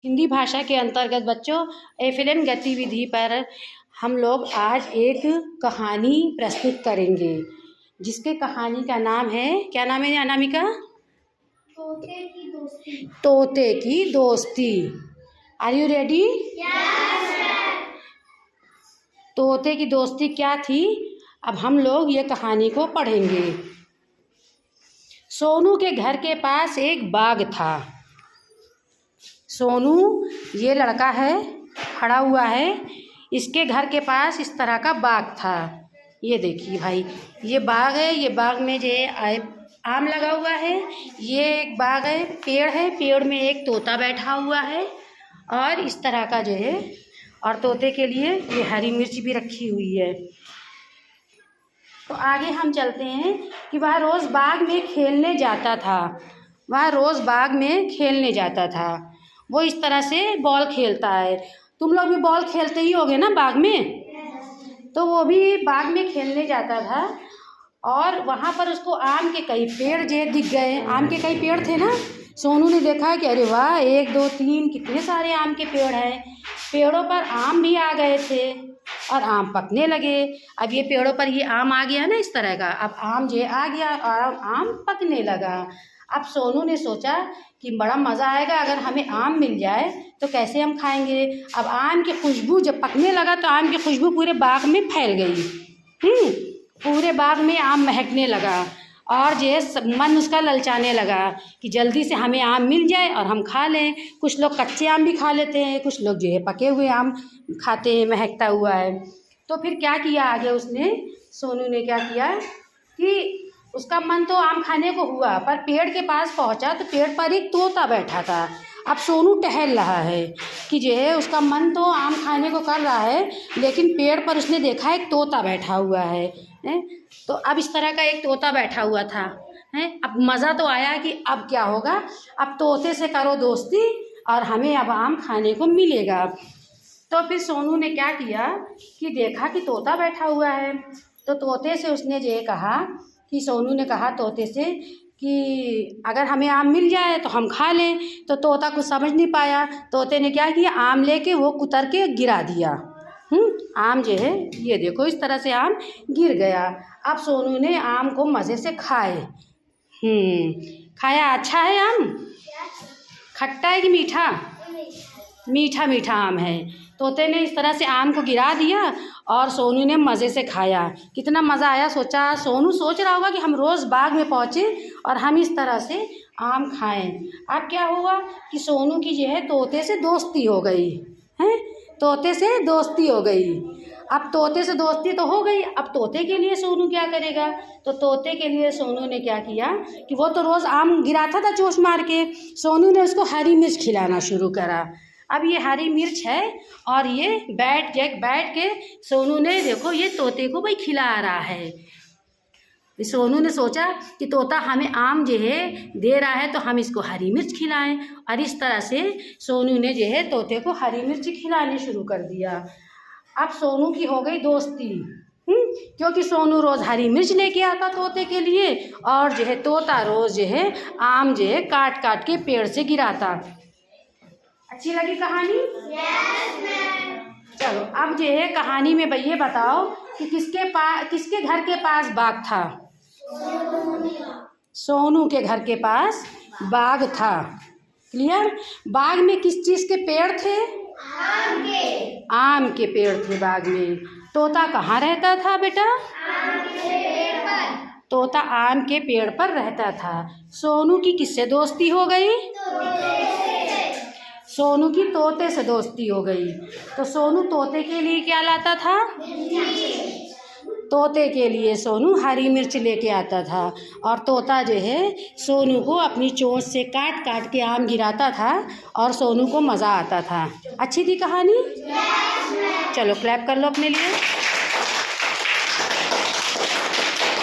हिंदी भाषा के अंतर्गत बच्चों एफएलएन गतिविधि पर हम लोग आज एक कहानी प्रस्तुत करेंगे, जिसके कहानी का नाम है, क्या नाम है अनामिका? तोते की दोस्ती। तोते की दोस्ती। Are you ready? तोते की दोस्ती क्या थी, अब हम लोग ये कहानी को पढ़ेंगे। सोनू के घर के पास एक बाग था। सोनू ये लड़का है, खड़ा हुआ है, इसके घर के पास इस तरह का बाग था। ये देखिए भाई, ये बाग है, ये बाग में जो है आम लगा हुआ है। ये एक बाग है, पेड़ है, पेड़ में एक तोता बैठा हुआ है और इस तरह का जो है, और तोते के लिए ये हरी मिर्च भी रखी हुई है। तो आगे हम चलते हैं कि वह रोज़ बाग में खेलने जाता था। वह रोज़ बाग में खेलने जाता था। वो इस तरह से बॉल खेलता है। तुम लोग भी बॉल खेलते ही होगे ना बाग में? तो वो भी बाग में खेलने जाता था और वहाँ पर उसको आम के कई पेड़ जो दिख गए। आम के कई पेड़ थे ना। सोनू ने देखा कि अरे वाह, 1 2 3 कितने सारे आम के पेड़ हैं। पेड़ों पर आम भी आ गए थे और आम पकने लगे। अब ये पेड़ों पर ये आम आ गया ना इस तरह का, अब आम जो आ गया और आम पकने लगा। अब सोनू ने सोचा कि बड़ा मज़ा आएगा अगर हमें आम मिल जाए तो कैसे हम खाएंगे। अब आम की खुशबू जब पकने लगा तो आम की खुशबू पूरे बाग में फैल गई। पूरे बाग में आम महकने लगा और जो है मन उसका ललचाने लगा कि जल्दी से हमें आम मिल जाए और हम खा लें। कुछ लोग कच्चे आम भी खा लेते हैं, कुछ लोग जो है पके हुए आम खाते हैं, महकता हुआ है। तो फिर क्या किया आगे उसने, सोनू ने क्या किया कि उसका मन तो आम खाने को हुआ, पर पेड़ के पास पहुंचा तो पेड़ पर एक तोता बैठा था। अब सोनू टहल रहा है कि जो है उसका मन तो आम खाने को कर रहा है, लेकिन पेड़ पर उसने देखा एक तोता बैठा हुआ है। तो अब इस तरह का एक तोता बैठा हुआ था। अब मज़ा तो आया कि अब क्या होगा, अब तोते से करो दोस्ती और हमें अब आम खाने को मिलेगा। तो फिर सोनू ने क्या किया कि देखा कि तोता बैठा हुआ है, तो तोते से उसने ये कहा कि सोनू ने कहा तोते से कि अगर हमें आम मिल जाए तो हम खा लें। तो तोता कुछ समझ नहीं पाया। तोते ने क्या किया, आम लेके वो कुतर के गिरा दिया। आम जो है ये देखो इस तरह से आम गिर गया। अब सोनू ने आम को मज़े से खाए। खाया। अच्छा है आम? खट्टा है कि मीठा? मीठा मीठा आम है। तोते ने इस तरह से आम को गिरा दिया और सोनू ने मज़े से खाया। कितना मज़ा आया। सोचा, सोनू सोच रहा होगा कि हम रोज़ बाग में पहुँचे और हम इस तरह से आम खाएं। अब क्या हुआ कि सोनू की जो है तोते से दोस्ती हो गई है। तोते से दोस्ती हो गई। अब तोते से दोस्ती तो हो गई, अब तोते के लिए सोनू क्या करेगा? तो तोते के लिए सोनू ने क्या किया कि वो तो रोज़ आम गिराता था चोंच मार के, सोनू ने उसको हरी मिर्च खिलाना शुरू करा। अब ये हरी मिर्च है और ये बैठ के सोनू ने देखो ये तोते को भाई खिला रहा है। सोनू ने सोचा कि तोता हमें आम जो है दे रहा है तो हम इसको हरी मिर्च खिलाएं, और इस तरह से सोनू ने जो है तोते को हरी मिर्च खिलाने शुरू कर दिया। अब सोनू की हो गई दोस्ती, क्योंकि सोनू रोज़ हरी मिर्च लेके आता तोते के लिए और जो है तोता रोज़ जो है आम जो है काट काट के पेड़ से गिराता। अच्छी लगी कहानी? चलो अब जो है कहानी में भैया बताओ कि किसके घर के पास बाग था? सोनू के घर के पास बाग था। क्लियर? बाग में किस चीज़ के पेड़ थे? आम के पेड़ थे बाग में। तोता कहाँ रहता था बेटा? तोता आम के पेड़ पर रहता था। सोनू की किससे दोस्ती हो गई? सोनू की तोते से दोस्ती हो गई। तो सोनू तोते के लिए क्या लाता था? तोते के लिए सोनू हरी मिर्च लेके आता था और तोता जो है सोनू को अपनी चोंच से काट काट के आम गिराता था और सोनू को मज़ा आता था। अच्छी थी कहानी? चलो क्लैप कर लो अपने लिए।